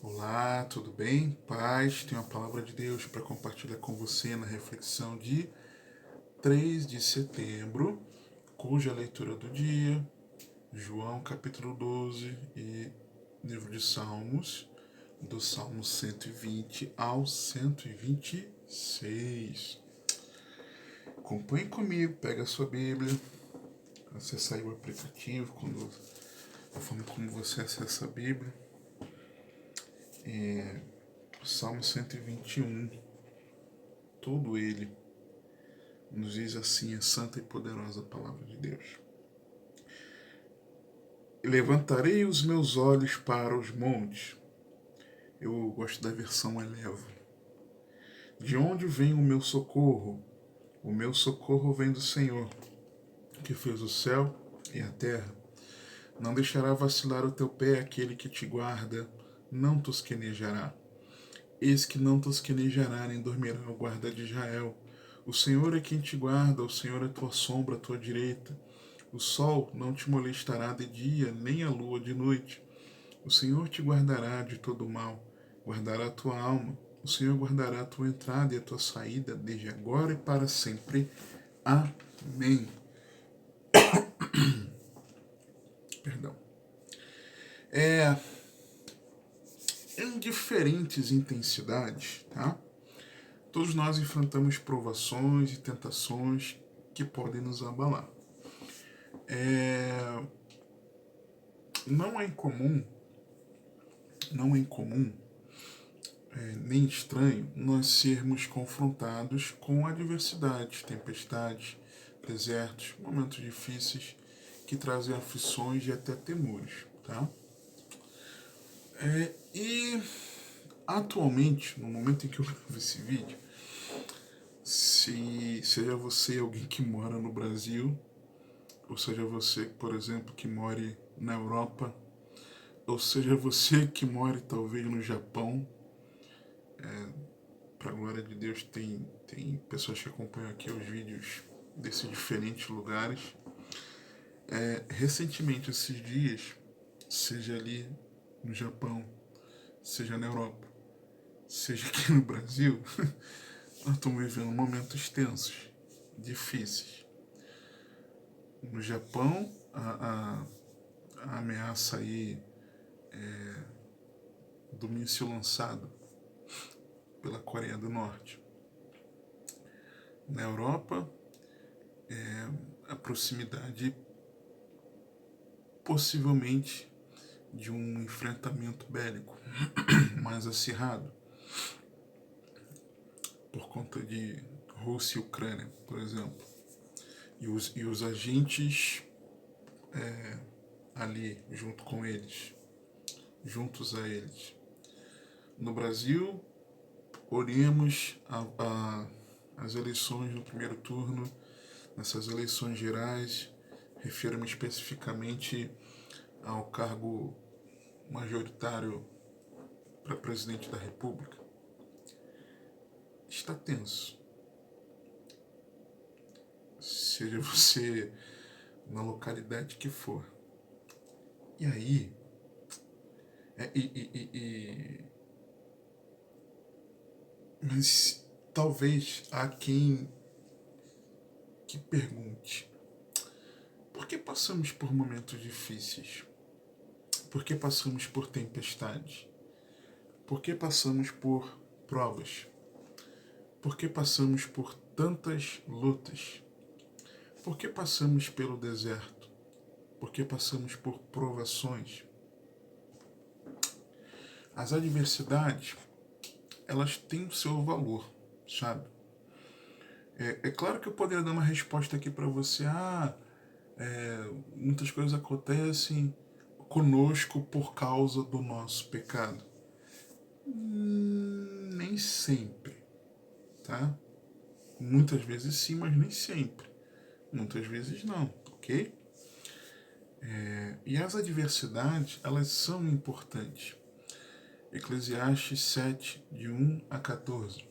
Olá, tudo bem? Paz, tenho a palavra de Deus para compartilhar com você na reflexão de 3 de setembro, cuja leitura do dia, João capítulo 12 e livro de Salmos, do Salmo 120 ao 126. Acompanhe comigo, pega a sua Bíblia, acessa aí o aplicativo, a forma como você acessa a Bíblia. Salmo 121, todo ele nos diz assim a santa e poderosa palavra de Deus. Levantarei os meus olhos para os montes. Eu gosto da versão Eleva. De onde vem o meu socorro? O meu socorro vem do Senhor, que fez o céu e a terra. Não deixará vacilar o teu pé aquele que te guarda, não tosquenejará. Eis que não tosquenejará nem dormirá o guarda de Israel. O Senhor é quem te guarda, o Senhor é tua sombra, a tua direita. O sol não te molestará de dia, nem a lua de noite. O Senhor te guardará de todo mal, guardará a tua alma. O Senhor guardará a tua entrada e a tua saída, desde agora e para sempre. Amém. Perdão. Em diferentes intensidades, tá? Todos nós enfrentamos provações e tentações que podem nos abalar. Não é incomum, nem estranho nós sermos confrontados com adversidades, tempestades, desertos, momentos difíceis que trazem aflições e até temores, tá? E atualmente, no momento em que eu gravo esse vídeo, seja você alguém que mora no Brasil, ou seja você, por exemplo, que more na Europa, ou seja você que more talvez no Japão, para a glória de Deus, tem pessoas que acompanham aqui os vídeos desses diferentes lugares. Recentemente, esses dias, seja ali no Japão, seja na Europa, seja aqui no Brasil, nós estamos vivendo momentos tensos, difíceis. No Japão, a ameaça aí do míssil lançado pela Coreia do Norte. Na Europa, a proximidade possivelmente de um enfrentamento bélico mais acirrado por conta de Rússia e Ucrânia, por exemplo, e os agentes ali juntos a eles. No Brasil, oremos as eleições no primeiro turno, nessas eleições gerais, refiro-me especificamente ao cargo majoritário para presidente da República. Está tenso. Seja você na localidade que for. E aí, mas talvez há quem que pergunte: por que passamos por momentos difíceis? Por que passamos por tempestades? Por que passamos por provas? Por que passamos por tantas lutas? Por que passamos pelo deserto? Por que passamos por provações? As adversidades, elas têm o seu valor, sabe? É claro que eu poderia dar uma resposta aqui para você. Muitas coisas acontecem conosco por causa do nosso pecado. Nem sempre, tá? Muitas vezes sim, mas nem sempre. Muitas vezes não, ok? E as adversidades, elas são importantes. Eclesiastes 7, de 1 a 14.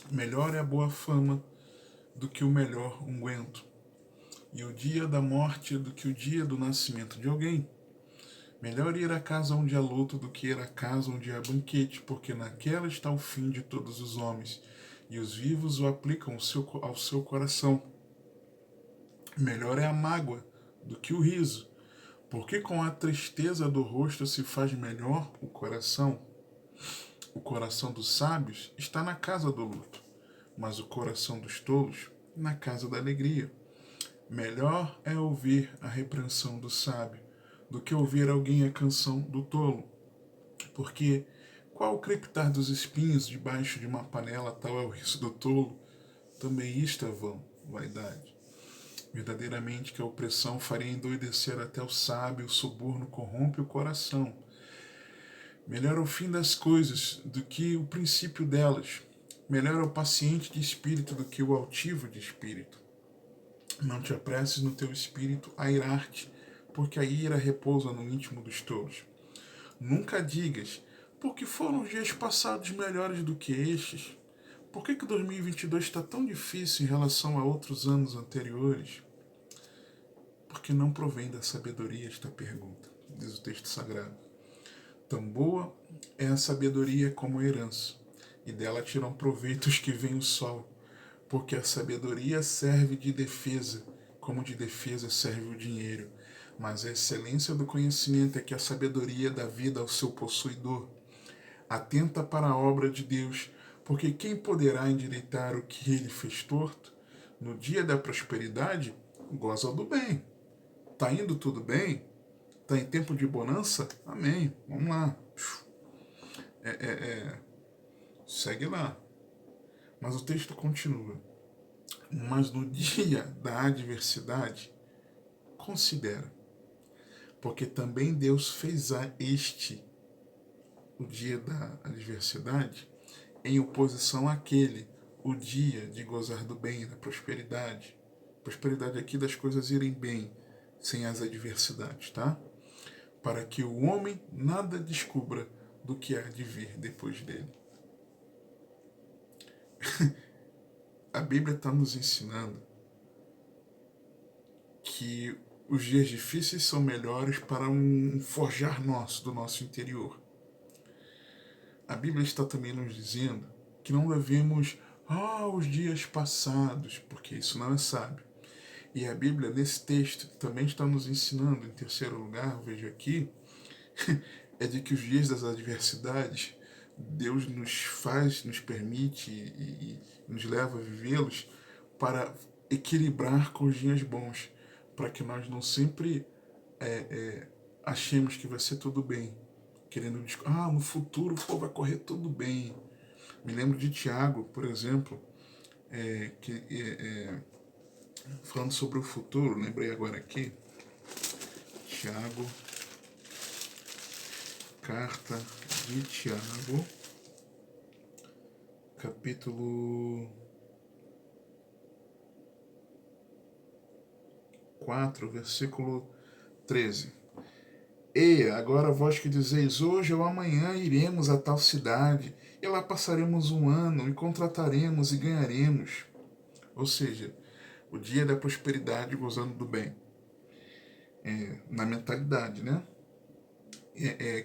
Melhor é a boa fama do que o melhor unguento, e o dia da morte do que o dia do nascimento de alguém. Melhor ir à casa onde há luto do que ir à casa onde há banquete, porque naquela está o fim de todos os homens, e os vivos o aplicam ao seu coração. Melhor é a mágoa do que o riso, porque com a tristeza do rosto se faz melhor o coração. O coração dos sábios está na casa do luto, mas o coração dos tolos na casa da alegria. Melhor é ouvir a repreensão do sábio do que ouvir alguém a canção do tolo. Porque qual o crepitar dos espinhos debaixo de uma panela tal é o riso do tolo? Também isto é vão, vaidade. Verdadeiramente que a opressão faria endoidecer até o sábio, o suborno corrompe o coração. Melhor é o fim das coisas do que o princípio delas. Melhor é o paciente de espírito do que o altivo de espírito. Não te apresses no teu espírito a irar-te, porque a ira repousa no íntimo dos tolos. Nunca digas, porque foram os dias passados melhores do que estes? Por que 2022 está tão difícil em relação a outros anos anteriores? Porque não provém da sabedoria esta pergunta, diz o texto sagrado. Tão boa é a sabedoria como a herança, e dela tiram proveito os que veem o sol, porque a sabedoria serve de defesa, como de defesa serve o dinheiro. Mas a excelência do conhecimento é que a sabedoria dá vida ao seu possuidor. Atenta para a obra de Deus, porque quem poderá endireitar o que ele fez torto? No dia da prosperidade, goza do bem. Tá indo tudo bem? Tá em tempo de bonança? Amém. Vamos lá. Segue lá. Mas o texto continua. Mas no dia da adversidade, considera. Porque também Deus fez o dia da adversidade, em oposição àquele, o dia de gozar do bem, da prosperidade. Prosperidade aqui das coisas irem bem, sem as adversidades, tá? Para que o homem nada descubra do que há de vir depois dele. A Bíblia está nos ensinando que os dias difíceis são melhores para um forjar do nosso interior. A Bíblia está também nos dizendo que não devemos os dias passados, porque isso não é sábio. E a Bíblia, nesse texto, também está nos ensinando, em terceiro lugar, vejo aqui, é de que os dias das adversidades, Deus nos permite e nos leva a vivê-los para equilibrar com os dias bons, para que nós não sempre achemos que vai ser tudo bem, querendo no futuro vai correr tudo bem. Me lembro de Tiago, por exemplo, falando sobre o futuro, lembrei agora aqui, Tiago, carta de Tiago, capítulo 4, versículo 13. E agora vós que dizeis, hoje ou amanhã iremos a tal cidade, e lá passaremos um ano, e contrataremos e ganharemos. Ou seja, o dia da prosperidade gozando do bem. Na mentalidade, né?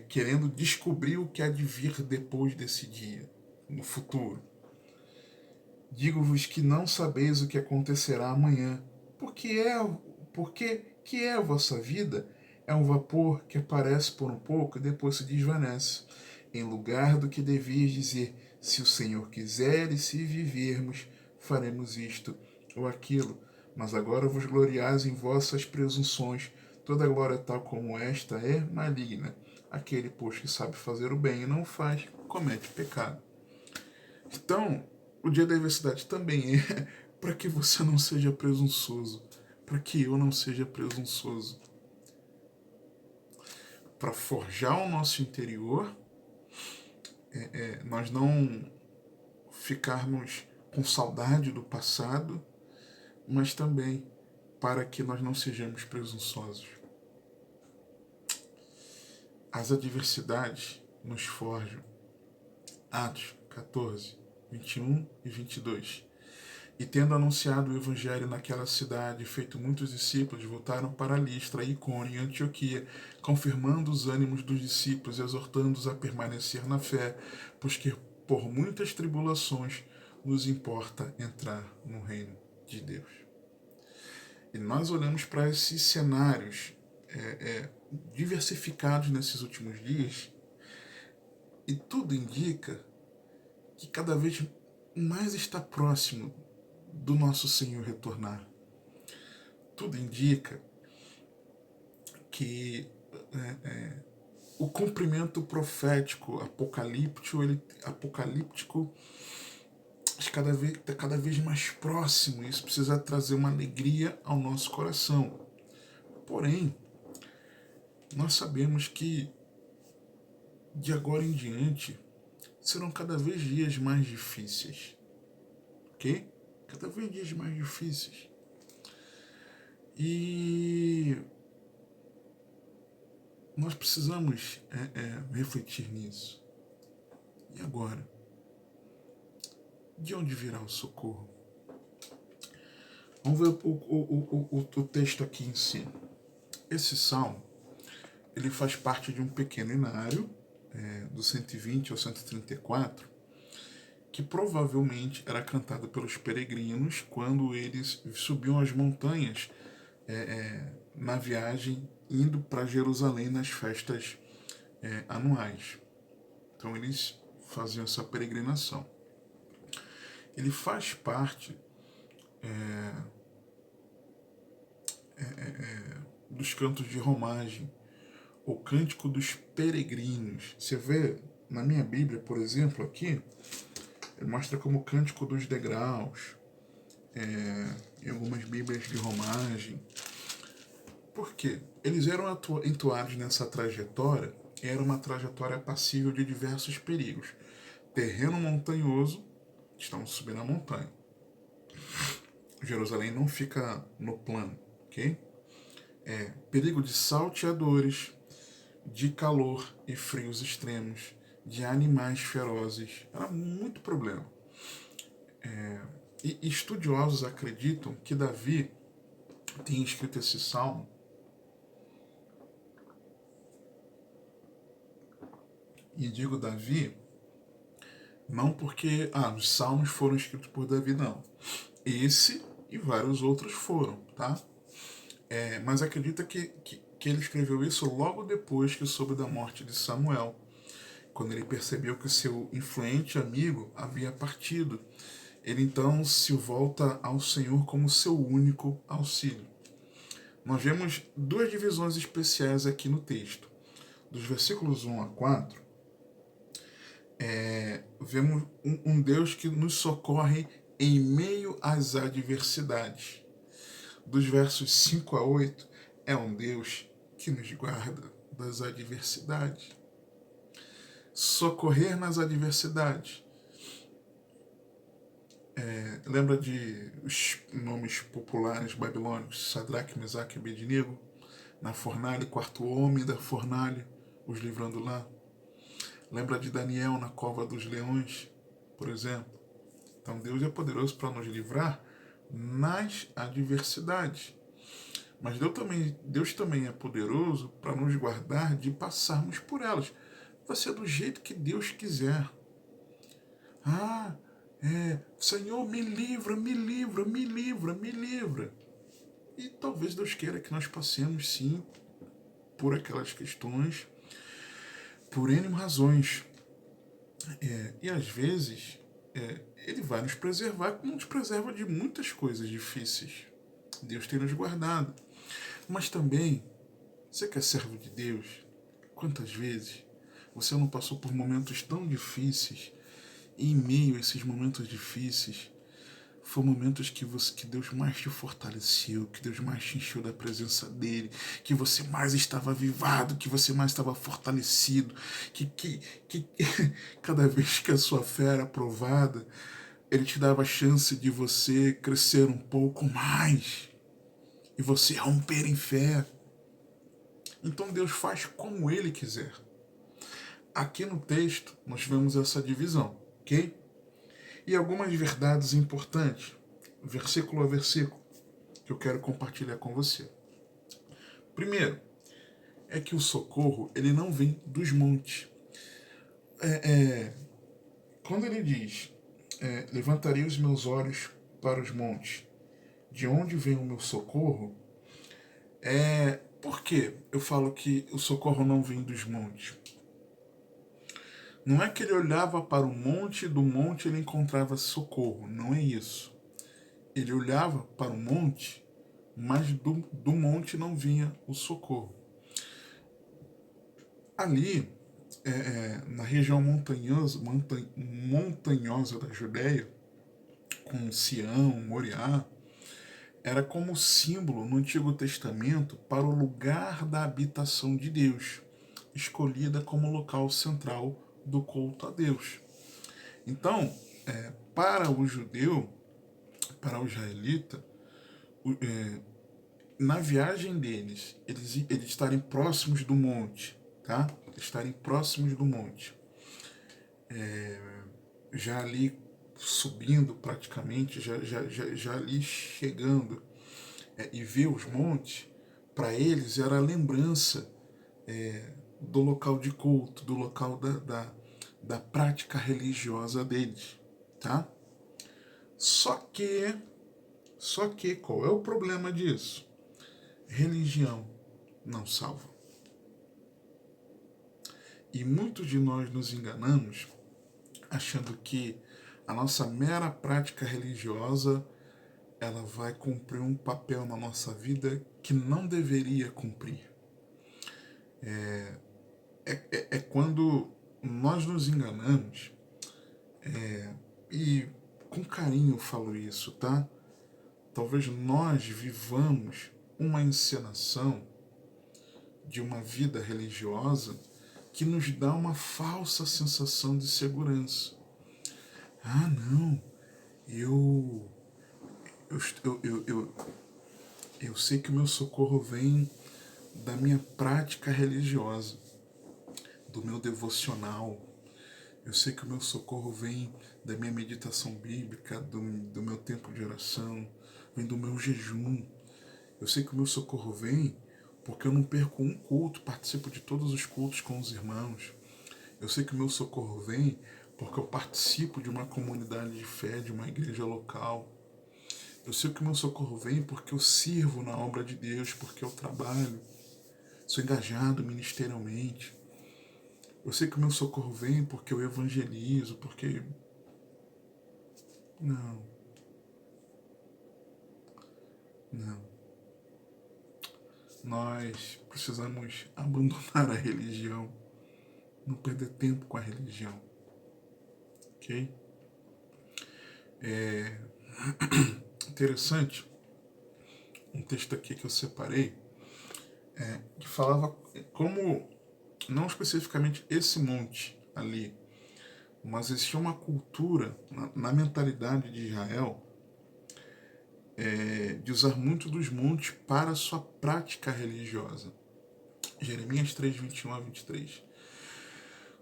Querendo descobrir o que há de vir depois desse dia, no futuro. Digo-vos que não sabeis o que acontecerá amanhã, porque que é a vossa vida? É um vapor que aparece por um pouco e depois se desvanece, em lugar do que devias dizer, se o Senhor quiser e se vivermos, faremos isto ou aquilo. Mas agora vos gloriais em vossas presunções, toda glória tal como esta é maligna. Aquele, pois, que sabe fazer o bem e não faz, comete pecado. Então, o dia da adversidade também é para que você não seja presunçoso, para que eu não seja presunçoso, para forjar o nosso interior, nós não ficarmos com saudade do passado, mas também para que nós não sejamos presunçosos. As adversidades nos forjam. Atos 14, 21 e 22. E tendo anunciado o evangelho naquela cidade, feito muitos discípulos, voltaram para Listra, Icônio e Antioquia, confirmando os ânimos dos discípulos e exortando-os a permanecer na fé, pois que por muitas tribulações nos importa entrar no reino de Deus. E nós olhamos para esses cenários diversificados nesses últimos dias, e tudo indica que cada vez mais está próximo do nosso Senhor retornar. Tudo indica que o cumprimento profético apocalíptico está cada vez mais próximo. Isso precisa trazer uma alegria ao nosso coração. Porém, nós sabemos que de agora em diante serão cada vez dias mais difíceis. Ok? Cada vez dias mais difíceis. E nós precisamos refletir nisso. E agora? De onde virá o socorro? Vamos ver o texto aqui em si. Esse salmo, ele faz parte de um pequeno inário, do 120 ao 134, que provavelmente era cantado pelos peregrinos quando eles subiam as montanhas na viagem indo para Jerusalém nas festas anuais. Então eles faziam essa peregrinação. Ele faz parte dos cantos de romagem, o cântico dos peregrinos. Você vê na minha Bíblia, por exemplo, aqui, ele mostra como cântico dos degraus, em algumas Bíblias de romagem. Por quê? Eles eram entoados nessa trajetória, era uma trajetória passível de diversos perigos. Terreno montanhoso, estão subindo a montanha. Jerusalém não fica no plano, ok? Perigo de salteadores, de calor e frios extremos, de animais ferozes. Era muito problema. E estudiosos acreditam que Davi tenha escrito esse salmo e digo Davi não porque os salmos foram escritos por Davi, não. Esse e vários outros foram, tá? Mas acredita que ele escreveu isso logo depois que soube da morte de Samuel, quando ele percebeu que o seu influente amigo havia partido. Ele então se volta ao Senhor como seu único auxílio. Nós vemos duas divisões especiais aqui no texto. Dos versículos 1 a 4, vemos um Deus que nos socorre em meio às adversidades. Dos versos 5 a 8, é um Deus que nos guarda das adversidades. Socorrer nas adversidades. Lembra de os nomes populares babilônicos, Sadraque, Mesaque e Abednego? Na fornalha, quarto homem da fornalha, os livrando lá. Lembra de Daniel na cova dos leões, por exemplo? Então Deus é poderoso para nos livrar nas adversidades. Mas Deus também é poderoso para nos guardar de passarmos por elas. Vai ser do jeito que Deus quiser. Senhor, me livra, me livra, me livra, me livra. E talvez Deus queira que nós passemos, sim, por aquelas questões, por N razões. E às vezes, Ele vai nos preservar, como nos preserva de muitas coisas difíceis. Deus tem nos guardado. Mas também, você que é servo de Deus, quantas vezes você não passou por momentos tão difíceis, e em meio a esses momentos difíceis, foram momentos que Deus mais te fortaleceu, que Deus mais te encheu da presença dEle, que você mais estava avivado, que você mais estava fortalecido, que cada vez que a sua fé era provada, Ele te dava a chance de você crescer um pouco mais e você romper em fé. Então Deus faz como Ele quiser. Aqui no texto nós vemos essa divisão, ok? E algumas verdades importantes. versículo a versículo, que eu quero compartilhar com você. Primeiro, é que o socorro, ele não vem dos montes. Quando ele diz, levantarei os meus olhos para os montes, de onde vem o meu socorro? Por que eu falo que o socorro não vem dos montes? Não é que ele olhava para o monte e do monte ele encontrava socorro, não é isso. Ele olhava para o monte, mas do monte não vinha o socorro. Ali, na região montanhosa da Judéia, com Sião, Moriá, era como símbolo no Antigo Testamento para o lugar da habitação de Deus, escolhida como local central do culto a Deus. Então, para o judeu, para o israelita, na viagem deles, eles estarem próximos do monte, tá? Estarem próximos do monte. Já ali subindo praticamente, já ali chegando, e ver os montes, para eles era a lembrança do local de culto, do local da prática religiosa deles, tá? Só que, qual é o problema disso? Religião não salva. E muitos de nós nos enganamos achando que a nossa mera prática religiosa ela vai cumprir um papel na nossa vida que não deveria cumprir. É quando nós nos enganamos, e com carinho eu falo isso, tá? Talvez nós vivamos uma encenação de uma vida religiosa que nos dá uma falsa sensação de segurança. Ah, não, eu eu, eu, eu, eu, eu sei que o meu socorro vem da minha prática religiosa, do meu devocional. Eu sei que o meu socorro vem da minha meditação bíblica, do meu tempo de oração, vem do meu jejum. Eu sei que o meu socorro vem porque eu não perco um culto, participo de todos os cultos com os irmãos. Eu sei que o meu socorro vem porque eu participo de uma comunidade de fé, de uma igreja local. Eu sei que o meu socorro vem porque eu sirvo na obra de Deus, porque eu trabalho, sou engajado ministerialmente. Eu sei que o meu socorro vem porque eu evangelizo, porque... Não, não. Nós precisamos abandonar a religião, não perder tempo com a religião, ok? É interessante um texto aqui que eu separei, que falava como, não especificamente esse monte ali, mas existia uma cultura na mentalidade de Israel de usar muito dos montes para a sua prática religiosa. Jeremias 3, 21 a 23.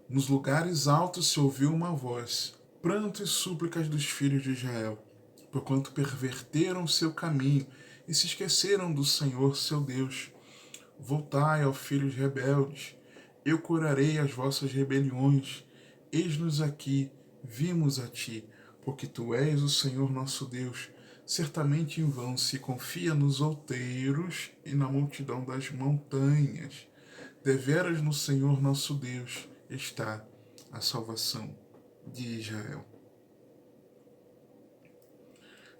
Nos lugares altos se ouviu uma voz, pranto e súplicas dos filhos de Israel, porquanto perverteram seu caminho e se esqueceram do Senhor seu Deus. Voltai, ó filhos rebeldes, eu curarei as vossas rebeliões. Eis-nos aqui, vimos a ti, porque tu és o Senhor nosso Deus. Certamente em vão se confia nos outeiros e na multidão das montanhas. Deveras no Senhor nosso Deus está a salvação de Israel.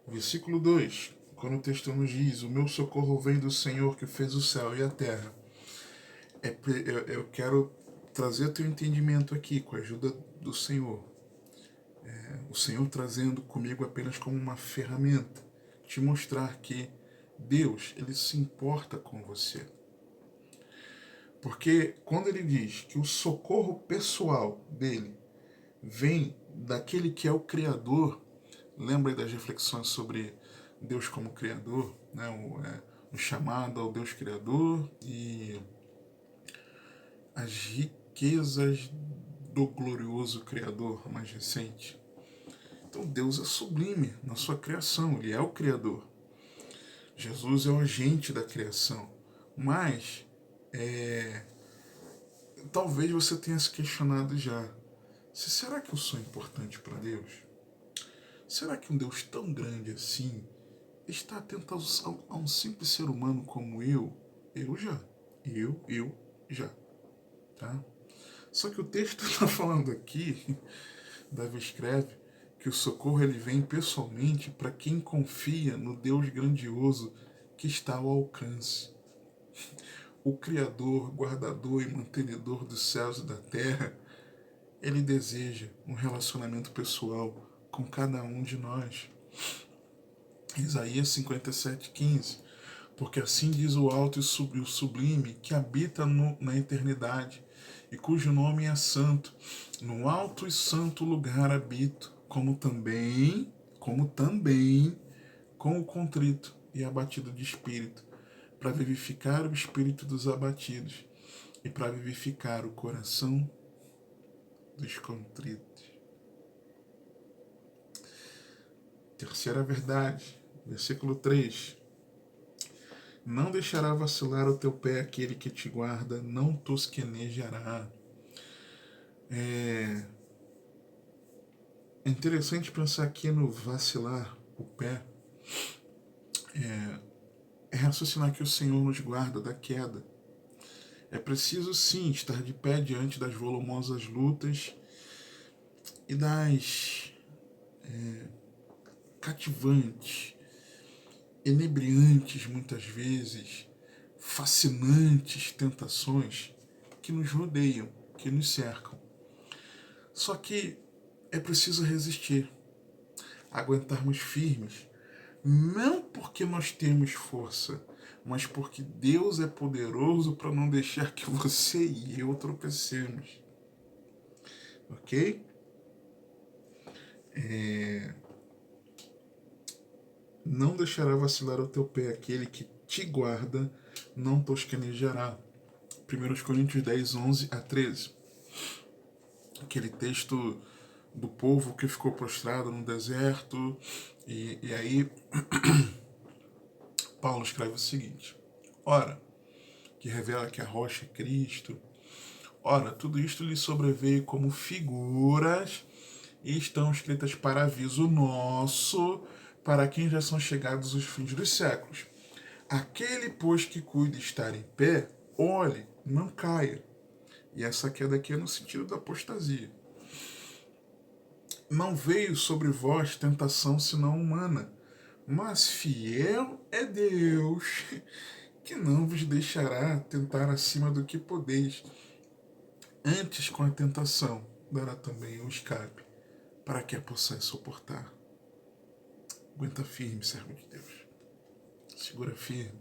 Versículo 2, quando o texto nos diz: o meu socorro vem do Senhor que fez o céu e a terra. Eu quero trazer teu entendimento aqui, com a ajuda do Senhor. O Senhor trazendo comigo apenas como uma ferramenta, te mostrar que Deus, Ele se importa com você. Porque quando Ele diz que o socorro pessoal dele vem daquele que é o Criador, lembra das reflexões sobre Deus como Criador, né? O chamado ao Deus Criador e as riquezas do glorioso Criador mais recente. Então Deus é sublime na sua criação, Ele é o Criador. Jesus é o agente da criação. Mas, talvez você tenha se questionado já, será que eu sou importante para Deus? Será que um Deus tão grande assim está atento a um simples ser humano como eu? Eu já. Eu já. Tá? Só que o texto está falando aqui, Davi escreve, que o socorro ele vem pessoalmente para quem confia no Deus grandioso que está ao alcance. O Criador, guardador e mantenedor dos céus e da terra, ele deseja um relacionamento pessoal com cada um de nós. Isaías 57:15. Porque assim diz o alto e o sublime, que habita na eternidade, e cujo nome é santo. No alto e santo lugar habito, como também com o contrito e abatido de espírito, para vivificar o espírito dos abatidos e para vivificar o coração dos contritos. Terceira verdade, versículo 3. Não deixará vacilar o teu pé aquele que te guarda, não tosquenejará. É interessante pensar aqui no vacilar o pé. É raciocinar que o Senhor nos guarda da queda. É preciso sim estar de pé diante das volumosas lutas e das cativantes, inebriantes muitas vezes, fascinantes tentações que nos rodeiam, que nos cercam. Só que é preciso resistir, aguentarmos firmes, não porque nós temos força, mas porque Deus é poderoso para não deixar que você e eu tropecemos. Ok? Não deixará vacilar o teu pé aquele que te guarda, não tosquenejará. 1 Coríntios 10, 11-13. Aquele texto do povo que ficou prostrado no deserto. E aí Paulo escreve o seguinte: ora, que revela que a rocha é Cristo. Ora, tudo isto lhe sobreveio como figuras e estão escritas para aviso nosso, para quem já são chegados os fins dos séculos. Aquele, pois, que cuida estar em pé, olhe, não caia. E essa queda aqui é no sentido da apostasia. Não veio sobre vós tentação senão humana, mas fiel é Deus, que não vos deixará tentar acima do que podeis. Antes, com a tentação, dará também um escape, para que a possais suportar. Aguenta firme, servo de Deus. Segura firme.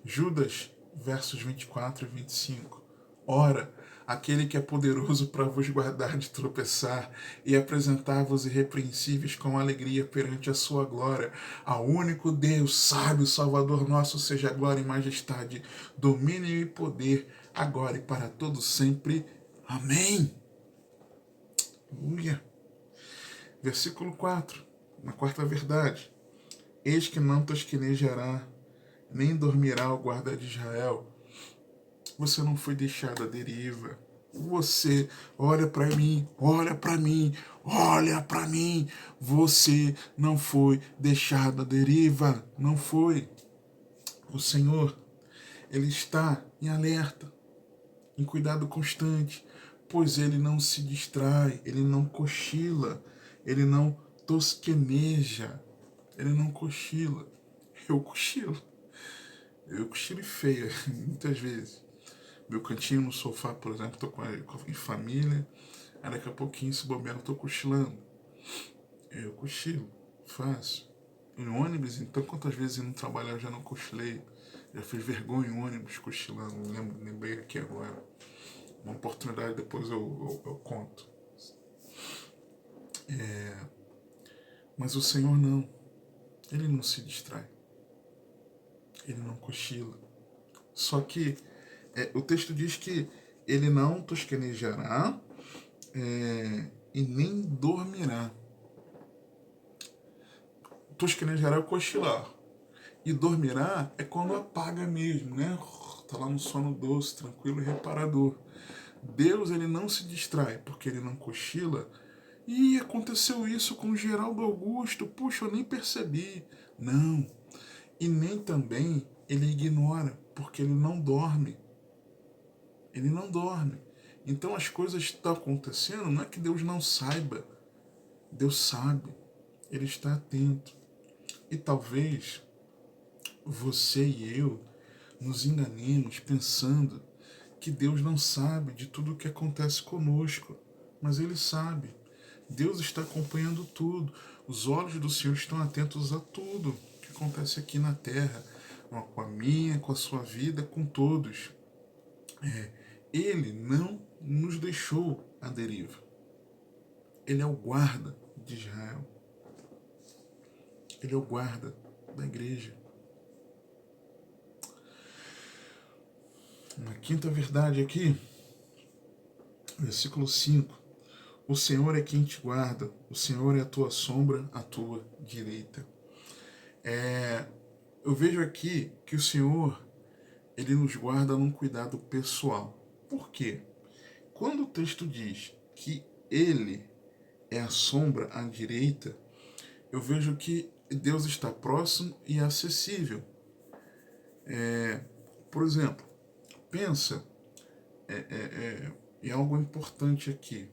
Judas, versos 24 e 25. Ora, aquele que é poderoso para vos guardar de tropeçar e apresentar-vos irrepreensíveis com alegria perante a sua glória, ao único Deus, sábio, Salvador nosso, seja glória e majestade, domínio e poder, agora e para todo sempre. Amém. Aleluia. Versículo 4, na quarta verdade. Eis que não tosquenejará, nem dormirá o guarda de Israel. Você não foi deixado à deriva. Você, olha para mim, olha para mim, olha para mim. Você não foi deixado à deriva. Não foi. O Senhor, Ele está em alerta, em cuidado constante, pois Ele não se distrai, Ele não cochila, Ele não tosqueneja, Ele não cochila. Eu cochilo. Eu cochilo feio, muitas vezes. Meu cantinho no sofá, por exemplo, tô em família, aí daqui a pouquinho, se bobear, eu tô cochilando. Eu cochilo, faço. Em ônibus, então, quantas vezes indo trabalhar eu já não cochilei? Já fiz vergonha em ônibus cochilando, lembrei aqui agora. Uma oportunidade, depois eu conto. Mas o Senhor não. Ele não se distrai. Ele não cochila. Só que o texto diz que ele não tosquenejará e nem dormirá. tosquenejará é o cochilar. E dormirá é quando apaga mesmo, né? Tá lá no sono doce, tranquilo e reparador. Deus, ele não se distrai porque ele não cochila. E aconteceu isso com Geraldo Augusto. Puxa, eu nem percebi. Não. E nem também ele ignora, porque ele não dorme. Ele não dorme. Então as coisas estão acontecendo, não é que Deus não saiba. Deus sabe. Ele está atento. E talvez você e eu nos enganemos pensando que Deus não sabe de tudo o que acontece conosco, mas Ele sabe. Deus está acompanhando tudo. Os olhos do Senhor estão atentos a tudo que acontece aqui na terra, com a minha, com a sua vida, com todos. Ele não nos deixou à deriva. Ele é o guarda de Israel. Ele é o guarda da igreja. Uma quinta verdade aqui, versículo 5. O Senhor é quem te guarda, o Senhor é a tua sombra, a tua direita. Eu vejo aqui que o Senhor, ele nos guarda num cuidado pessoal. Por quê? Quando o texto diz que ele é a sombra à direita, eu vejo que Deus está próximo e acessível. Por exemplo, pensa em algo importante aqui.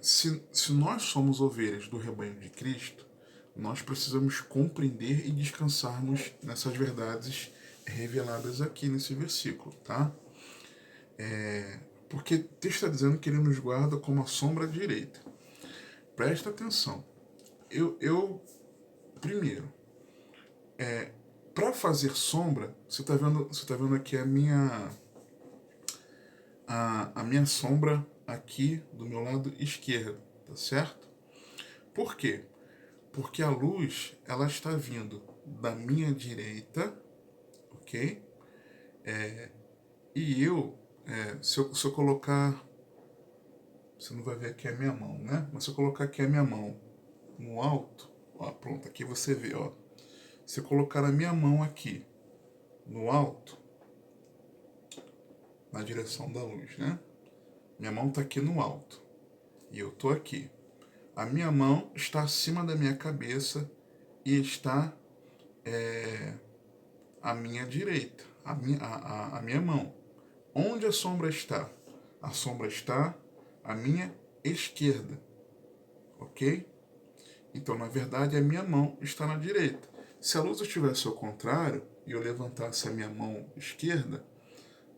Se nós somos ovelhas do rebanho de Cristo, nós precisamos compreender e descansarmos nessas verdades reveladas aqui nesse versículo, tá? Porque o texto está dizendo que ele nos guarda como a sombra direita. Presta atenção. Primeiro, para fazer sombra, você está vendo aqui a minha sombra aqui do meu lado esquerdo, tá certo? Por quê? Porque a luz, ela está vindo da minha direita, ok? E se eu colocar, você não vai ver aqui a minha mão, né? Mas se eu colocar aqui a minha mão no alto, ó, pronto, aqui você vê, ó. Se eu colocar a minha mão aqui no alto, na direção da luz, né? Minha mão está aqui no alto e eu estou aqui. A minha mão está acima da minha cabeça e está à minha direita, a minha mão. Onde a sombra está? A sombra está à minha esquerda, ok? Então, na verdade, a minha mão está na direita. Se a luz estivesse ao contrário e eu levantasse a minha mão esquerda,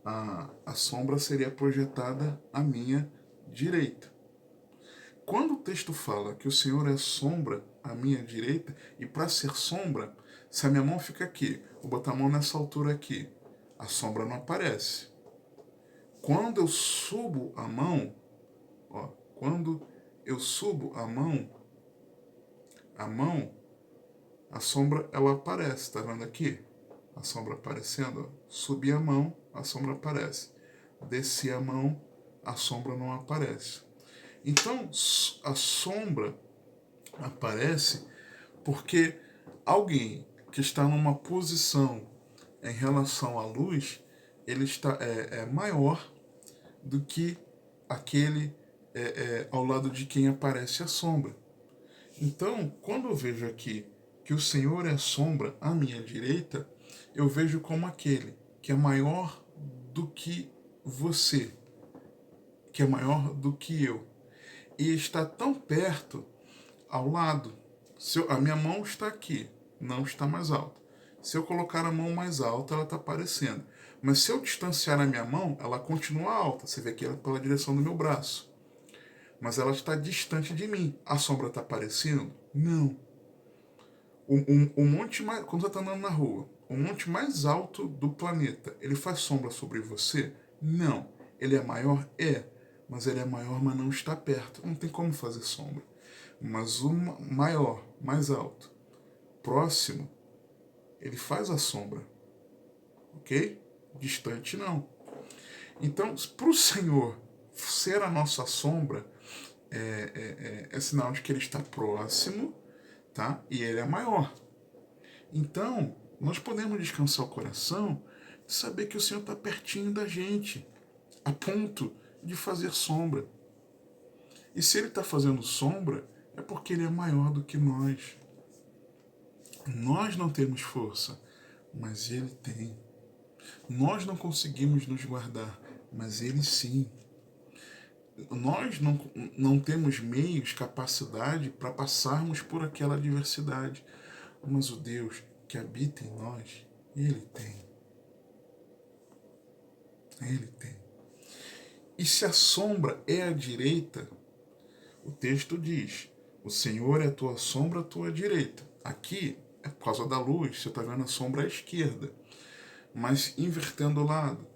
a sombra seria projetada à minha direita. Quando o texto fala que o Senhor é sombra à minha direita, e para ser sombra, se a minha mão fica aqui, vou botar a mão nessa altura aqui, a sombra não aparece. Quando eu subo a mão, ó, quando eu subo a mão, a sombra ela aparece, tá vendo aqui? A sombra aparecendo, ó. Subi a mão, a sombra aparece. Desci a mão, a sombra não aparece. Então, a sombra aparece porque alguém que está numa posição em relação à luz, ele está maior do que aquele ao lado de quem aparece a sombra. Então, quando eu vejo aqui que o Senhor é a sombra à minha direita, eu vejo como aquele que é maior do que você, que é maior do que eu, e está tão perto ao lado. A minha mão está aqui, não está mais alta. Se eu colocar a mão mais alta, ela está aparecendo. Mas se eu distanciar a minha mão, ela continua alta. Você vê que ela é pela direção do meu braço. Mas ela está distante de mim. A sombra está aparecendo? Não. O monte mais, quando você está andando na rua, o monte mais alto do planeta, ele faz sombra sobre você? Não. Ele é maior? É. Mas ele é maior, mas não está perto. Não tem como fazer sombra. Mas o maior, mais alto, próximo, ele faz a sombra. Ok? Distante não. Então, para o Senhor ser a nossa sombra, é sinal de que ele está próximo, tá? E ele é maior. Então, nós podemos descansar o coração de saber que o Senhor está pertinho da gente, a ponto de fazer sombra. E se ele está fazendo sombra, é porque ele é maior do que nós. Nós não temos força, mas ele tem. Nós não conseguimos nos guardar, mas ele sim. Nós não temos meios, capacidade para passarmos por aquela adversidade, mas o Deus que habita em nós, ele tem. Ele tem. E se a sombra é à direita, o texto diz: o Senhor é a tua sombra à tua direita. Aqui, é por causa da luz, você está vendo a sombra à esquerda. Mas invertendo o lado,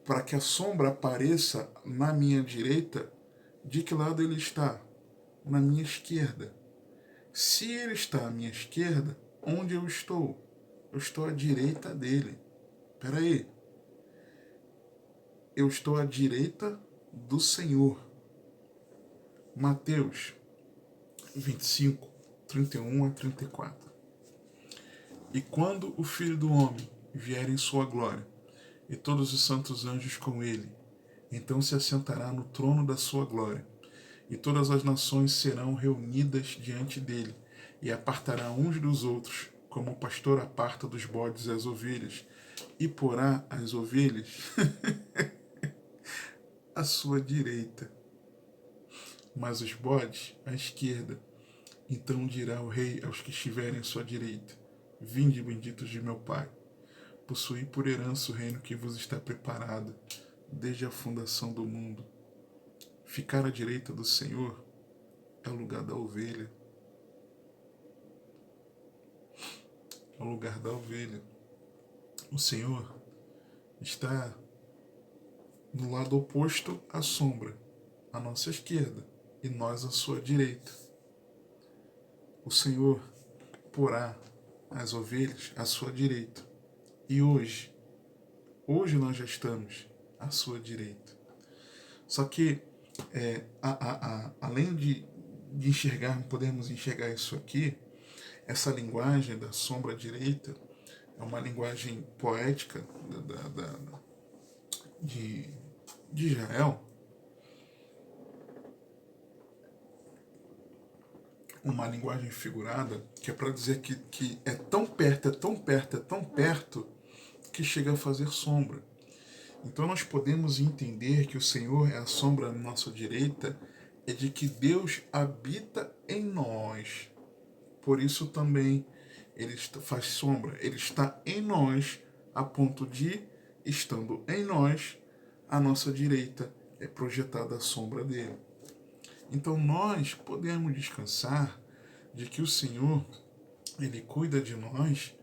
para que a sombra apareça na minha direita, de que lado ele está? Na minha esquerda. Se ele está à minha esquerda, onde eu estou? Eu estou à direita dele. Espera aí. Eu estou à direita do Senhor. Mateus 25, 31 a 34. E quando o Filho do Homem vier em sua glória, e todos os santos anjos com ele, então se assentará no trono da sua glória, e todas as nações serão reunidas diante dele, e apartará uns dos outros, como o pastor aparta dos bodes as ovelhas, e porá as ovelhas à sua direita, mas os bodes à esquerda. Então dirá o rei aos que estiverem à sua direita: vinde, benditos de meu Pai, possuí por herança o reino que vos está preparado desde a fundação do mundo. Ficar à direita do Senhor é o lugar da ovelha. É o lugar da ovelha. O Senhor está no lado oposto à sombra, à nossa esquerda, e nós à sua direita. O Senhor porá as ovelhas à sua direita. E hoje nós já estamos à sua direita. Só que, além de enxergar, podemos enxergar isso aqui, essa linguagem da sombra direita é uma linguagem poética de Israel, uma linguagem figurada, que é para dizer que é tão perto, é tão perto, é tão perto, que chega a fazer sombra. Então nós podemos entender que o Senhor é a sombra à nossa direita, é de que Deus habita em nós. Por isso também ele faz sombra, ele está em nós, a ponto de, estando em nós, à nossa direita é projetada a sombra dele. Então nós podemos descansar de que o Senhor, ele cuida de nós,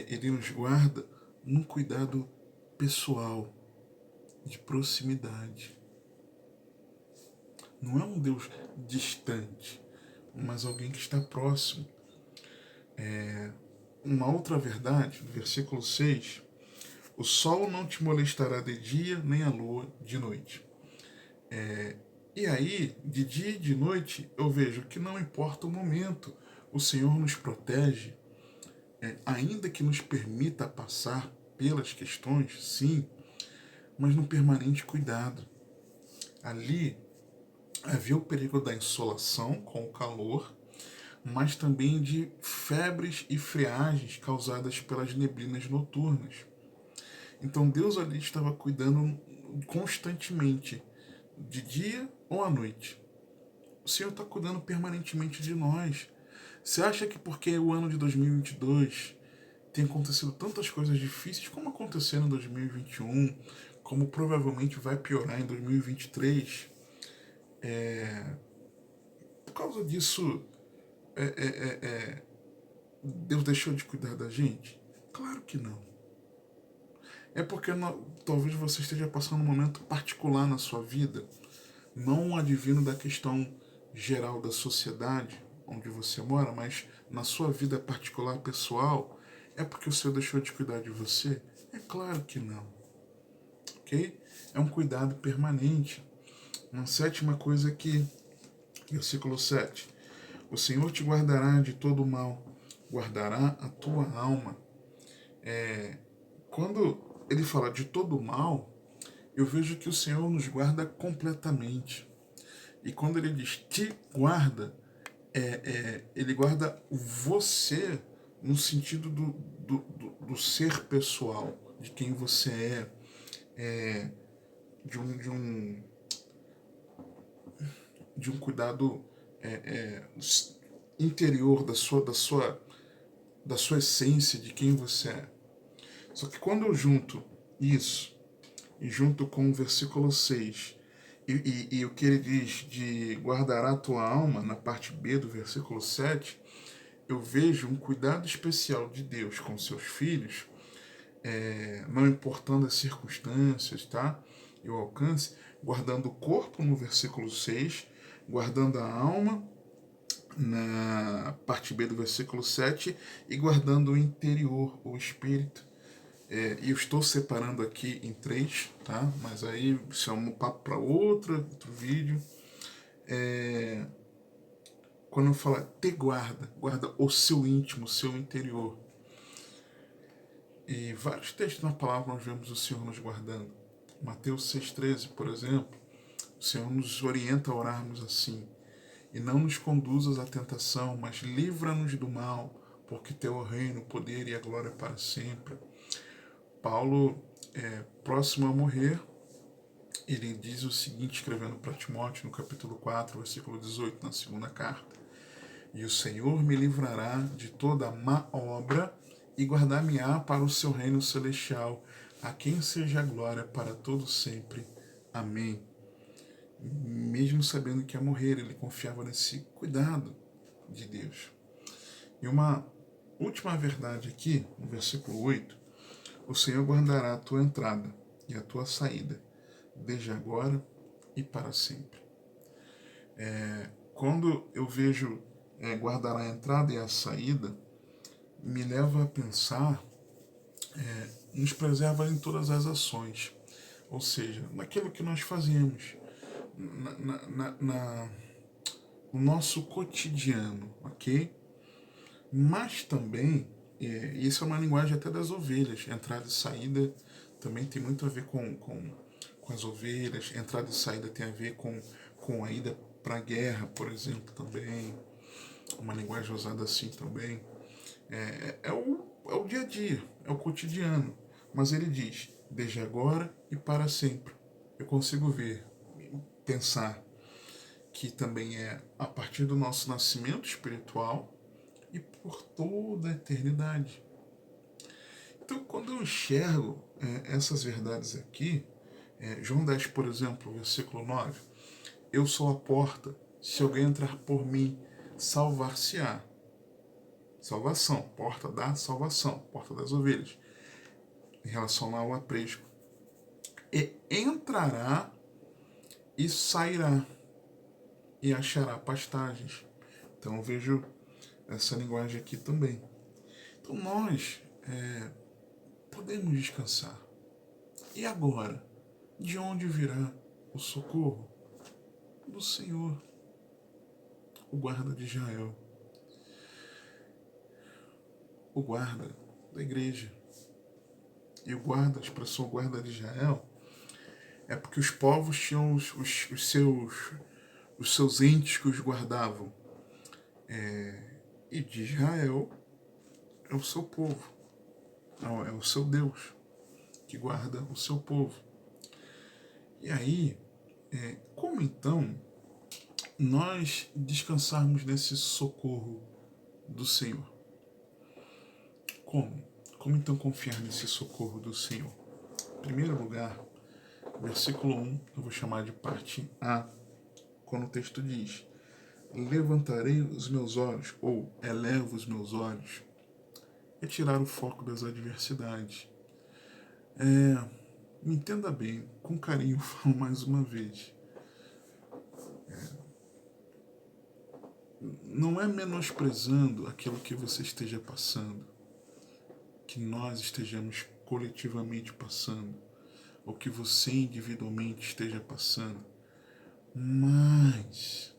ele nos guarda num cuidado pessoal, de proximidade. Não é um Deus distante, mas alguém que está próximo. Uma outra verdade, no versículo 6, o sol não te molestará de dia, nem a lua de noite. E aí, de dia e de noite, eu vejo que não importa o momento, o Senhor nos protege, ainda que nos permita passar pelas questões, sim, mas no permanente cuidado. Ali havia o perigo da insolação com o calor, mas também de febres e friagens causadas pelas neblinas noturnas. Então Deus ali estava cuidando constantemente, de dia ou à noite. O Senhor está cuidando permanentemente de nós. Você acha que porque o ano de 2022 tem acontecido tantas coisas difíceis, como aconteceram em 2021, como provavelmente vai piorar em 2023, por causa disso, Deus deixou de cuidar da gente? Claro que não. É porque talvez você esteja passando um momento particular na sua vida, não advindo da questão geral da sociedade onde você mora, mas na sua vida particular, pessoal. É porque o Senhor deixou de cuidar de você? É claro que não. Ok? É um cuidado permanente. Uma sétima coisa aqui, versículo 7. O Senhor te guardará de todo mal, guardará a tua alma. Quando ele fala de todo mal, eu vejo que o Senhor nos guarda completamente. E quando ele diz te guarda, ele guarda você no sentido do ser pessoal, de quem você é de um cuidado interior da sua essência, de quem você é. Só que quando eu junto isso, e junto com o versículo 6 e o que ele diz de guardará a tua alma, na parte B do versículo 7, eu vejo um cuidado especial de Deus com seus filhos, não importando as circunstâncias, tá? E o alcance, guardando o corpo no versículo 6, guardando a alma na parte B do versículo 7 e guardando o interior, o espírito. E eu estou separando aqui em 3, tá? Mas aí isso é um papo para outro vídeo. Quando eu falo te guarda, guarda o seu íntimo, o seu interior. E vários textos na palavra nós vemos o Senhor nos guardando. Mateus 6,13, por exemplo, o Senhor nos orienta a orarmos assim: e não nos conduzas à tentação, mas livra-nos do mal, porque teu é o reino, o poder e a glória para sempre. Paulo, próximo a morrer, ele diz o seguinte, escrevendo para Timóteo, no capítulo 4, versículo 18, na segunda carta: e o Senhor me livrará de toda má obra e guardar-me-á para o seu reino celestial, a quem seja a glória para todo sempre. Amém. Mesmo sabendo que ia morrer, ele confiava nesse cuidado de Deus. E uma última verdade aqui, no versículo 8, o Senhor guardará a tua entrada e a tua saída, desde agora e para sempre. Quando eu vejo guardará a entrada e a saída, me leva a pensar, nos preserva em todas as ações, ou seja, naquilo que nós fazemos, no nosso cotidiano, ok? Mas também, isso é uma linguagem até das ovelhas, entrada e saída também tem muito a ver com as ovelhas, entrada e saída tem a ver com a ida para a guerra, por exemplo, também, uma linguagem usada assim também. É o dia a dia, é o cotidiano. Mas ele diz, desde agora e para sempre. Eu consigo ver, pensar que também é a partir do nosso nascimento espiritual e por toda a eternidade. Então, quando eu enxergo essas verdades aqui, João 10, por exemplo, versículo 9, eu sou a porta, se alguém entrar por mim, salvar-se-á. Salvação, porta da salvação, porta das ovelhas, em relação ao aprisco. E entrará e sairá e achará pastagens. Então eu vejo essa linguagem aqui também. Então nós podemos descansar. E agora? De onde virá o socorro? Do Senhor, o guarda de Israel, o guarda da igreja. E o guarda, a expressão guarda de Israel, é porque os povos tinham os seus entes que os guardavam. E de Israel é o seu povo, é o seu Deus que guarda o seu povo. E aí, como então nós descansarmos nesse socorro do Senhor? Como? Como então confiar nesse socorro do Senhor? Em primeiro lugar, versículo 1, eu vou chamar de parte A, quando o texto diz: levantarei os meus olhos, ou elevo os meus olhos, é tirar o foco das adversidades. Me entenda bem, com carinho falo mais uma vez. Não é menosprezando aquilo que você esteja passando, que nós estejamos coletivamente passando, ou que você individualmente esteja passando, mas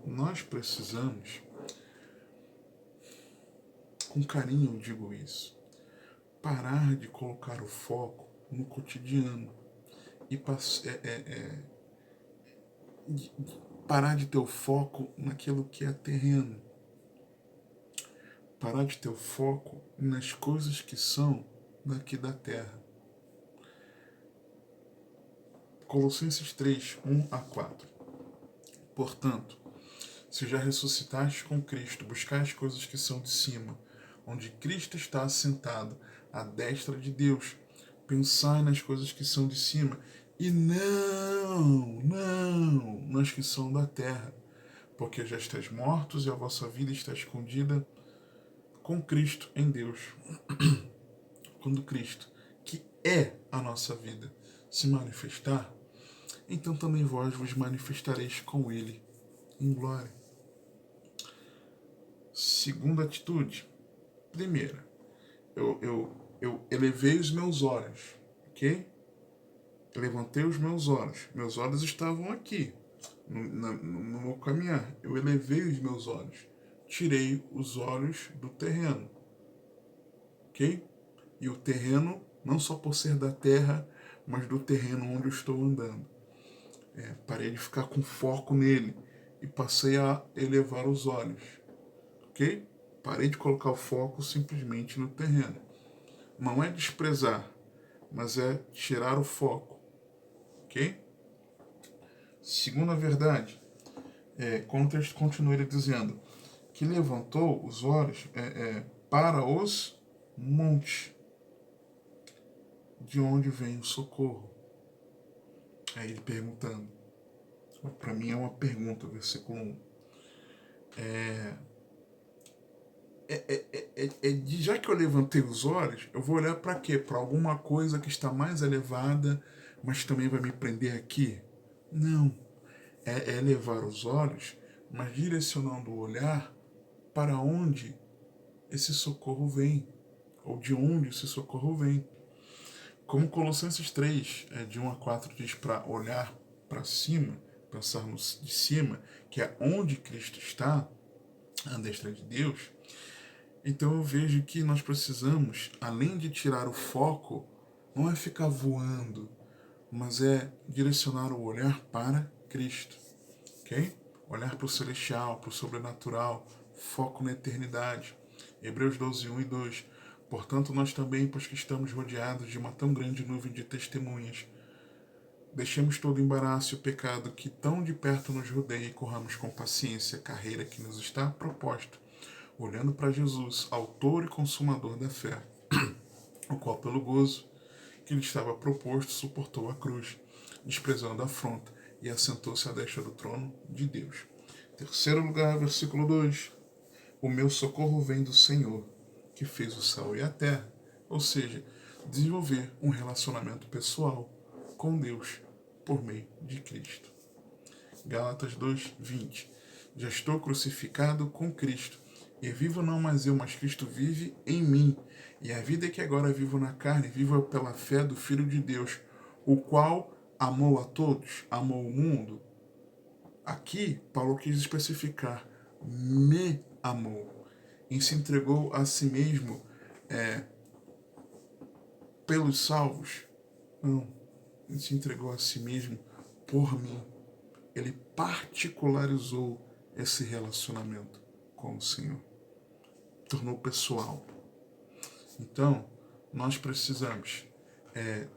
Nós precisamos, com carinho eu digo isso, parar de colocar o foco no cotidiano e parar de ter o foco naquilo que é terreno, parar de ter o foco nas coisas que são daqui da terra. Colossenses 3, 1-4. Portanto, se já ressuscitaste com Cristo, buscai as coisas que são de cima, onde Cristo está assentado, à destra de Deus. Pensai nas coisas que são de cima, e não nas que são da terra, porque já estáis mortos e a vossa vida está escondida com Cristo em Deus. Quando Cristo, que é a nossa vida, se manifestar, então também vós vos manifestareis com Ele em glória. Segunda atitude. Primeira, eu elevei os meus olhos, ok? Eu levantei os meus olhos estavam aqui, no meu caminhar. Eu elevei os meus olhos, tirei os olhos do terreno, ok? E o terreno, não só por ser da terra, mas do terreno onde eu estou andando. Parei de ficar com foco nele e passei a elevar os olhos, ok? Parei de colocar o foco simplesmente no terreno. Não é desprezar, mas é tirar o foco, ok? Segunda verdade, como o texto continua ele dizendo, que levantou os olhos para os montes, de onde vem o socorro. Aí ele perguntando, para mim é uma pergunta, versículo 1. Já que eu levantei os olhos, eu vou olhar para quê? Para alguma coisa que está mais elevada, mas também vai me prender aqui? Não. É elevar os olhos, mas direcionando o olhar para onde esse socorro vem, ou de onde esse socorro vem. Como Colossenses 3, de 1-4, diz para olhar para cima, pensar de cima, que é onde Cristo está, à destra de Deus. Então eu vejo que nós precisamos, além de tirar o foco, não é ficar voando, mas é direcionar o olhar para Cristo, ok? Olhar para o celestial, para o sobrenatural, foco na eternidade. Hebreus 12, 1 e 2. Portanto, nós também, pois que estamos rodeados de uma tão grande nuvem de testemunhas, deixemos todo o embaraço e o pecado que tão de perto nos rodeia e corramos com paciência a carreira que nos está proposta, olhando para Jesus, autor e consumador da fé, o qual, pelo gozo que lhe estava proposto, suportou a cruz, desprezando a afronta, e assentou-se à destra do trono de Deus. Terceiro lugar, versículo 2. O meu socorro vem do Senhor, que fez o céu e a terra. Ou seja, desenvolver um relacionamento pessoal com Deus por meio de Cristo. Gálatas 2:20. Já estou crucificado com Cristo, e vivo não mais eu, mas Cristo vive em mim. E a vida que agora vivo na carne, vivo pela fé do Filho de Deus, o qual amou a todos, amou o mundo. Aqui, Paulo quis especificar, me amou, e se entregou a si mesmo pelos salvos. Não, ele se entregou a si mesmo por mim. Ele particularizou esse relacionamento com o Senhor. Tornou pessoal. Então, nós precisamos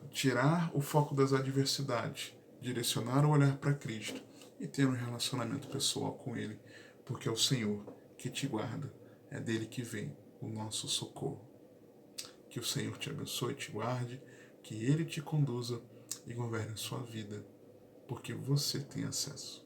tirar o foco das adversidades, direcionar o olhar para Cristo e ter um relacionamento pessoal com Ele, porque é o Senhor que te guarda, é dele que vem o nosso socorro. Que o Senhor te abençoe, te guarde, que Ele te conduza e governe a sua vida, porque você tem acesso.